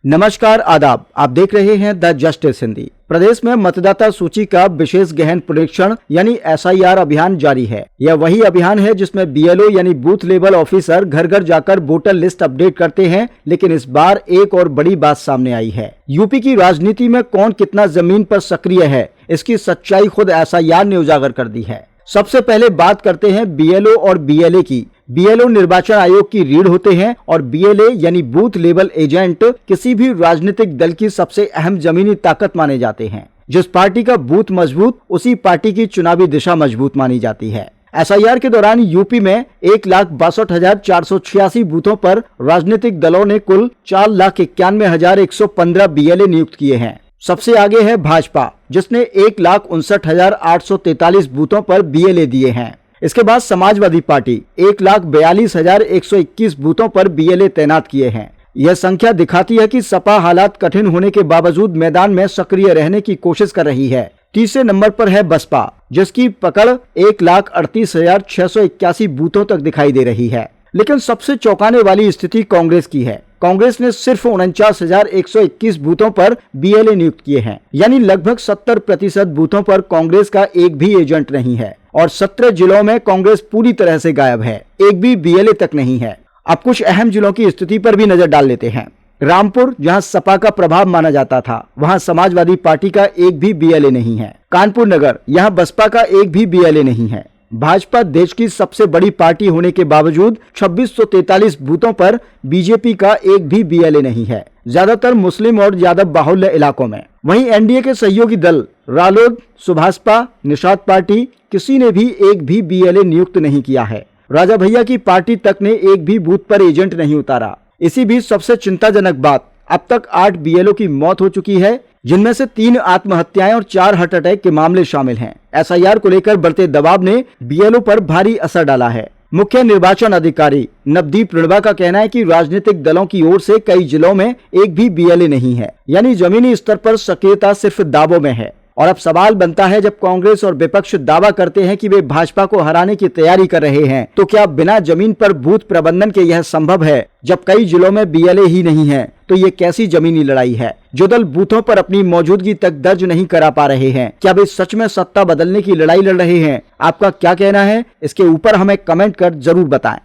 नमस्कार, आदाब। आप देख रहे हैं द जस्टिस हिंदी। प्रदेश में मतदाता सूची का विशेष गहन पुनरीक्षण यानी SIR अभियान जारी है। यह वही अभियान है जिसमें BLO यानी बूथ लेवल ऑफिसर घर घर जाकर वोटर लिस्ट अपडेट करते हैं, लेकिन इस बार एक और बड़ी बात सामने आई है। यूपी की राजनीति में कौन कितना जमीन पर सक्रिय है, इसकी सच्चाई खुद SIR ने उजागर कर दी है। सबसे पहले बात करते हैं BLO और BLA की। BLO निर्वाचन आयोग की रीढ़ होते हैं और BLA यानी बूथ लेवल एजेंट किसी भी राजनीतिक दल की सबसे अहम जमीनी ताकत माने जाते हैं। जिस पार्टी का बूथ मजबूत, उसी पार्टी की चुनावी दिशा मजबूत मानी जाती है। SIR के दौरान यूपी में 1,62,486 बूथों पर राजनीतिक दलों ने कुल 4,91,115 BLA नियुक्त किए हैं। सबसे आगे है भाजपा, जिसने 1,59,843 बूथों पर BLA दिए हैं। इसके बाद समाजवादी पार्टी 1,42,121 बूथों पर BLA तैनात किए हैं। यह संख्या दिखाती है कि सपा हालात कठिन होने के बावजूद मैदान में सक्रिय रहने की कोशिश कर रही है। तीसरे नंबर पर है बसपा, जिसकी पकड़ 1,38,681 बूथों तक दिखाई दे रही है। लेकिन सबसे चौंकाने वाली स्थिति कांग्रेस की है। कांग्रेस ने सिर्फ 49,121 बूथों पर BLA नियुक्त किए हैं, यानी लगभग 70% बूथों पर कांग्रेस का एक भी एजेंट नहीं है और 17 जिलों में कांग्रेस पूरी तरह से गायब है, एक भी BLA तक नहीं है। अब कुछ अहम जिलों की स्थिति पर भी नजर डाल लेते हैं। रामपुर, जहां सपा का प्रभाव माना जाता था, वहां समाजवादी पार्टी का एक भी BLA नहीं है। कानपुर नगर, यहां बसपा का एक भी BLA नहीं है। भाजपा देश की सबसे बड़ी पार्टी होने के बावजूद 2643 बूथों पर बीजेपी का एक भी BLA नहीं है, ज्यादातर मुस्लिम और यादव बाहुल्य इलाकों में। वहीं NDA के सहयोगी दल रालोद, सुभाषपा, निषाद पार्टी, किसी ने भी एक भी BLA नियुक्त नहीं किया है। राजा भैया की पार्टी तक ने एक भी बूथ पर एजेंट नहीं उतारा। इसी बीच सबसे चिंताजनक बात, अब तक 8 BLO की मौत हो चुकी है, जिनमें से 3 आत्महत्याएं और 4 हार्ट अटैक के मामले शामिल हैं। SIR को लेकर बढ़ते दबाव ने BLO पर भारी असर डाला है। मुख्य निर्वाचन अधिकारी नवदीप रिणवा का कहना है कि राजनीतिक दलों की ओर से कई जिलों में एक भी BLA नहीं है, यानी जमीनी स्तर पर सक्रियता सिर्फ दावों में है। और अब सवाल बनता है, जब कांग्रेस और विपक्ष दावा करते हैं कि वे भाजपा को हराने की तैयारी कर रहे हैं, तो क्या बिना जमीन पर बूथ प्रबंधन के यह संभव है? जब कई जिलों में BLA ही नहीं है, तो ये कैसी जमीनी लड़ाई है? जो दल बूथों पर अपनी मौजूदगी तक दर्ज नहीं करा पा रहे हैं, क्या वे सच में सत्ता बदलने की लड़ाई लड़ रहे हैं? आपका क्या कहना है? इसके ऊपर हमें कमेंट कर जरूर बताएं।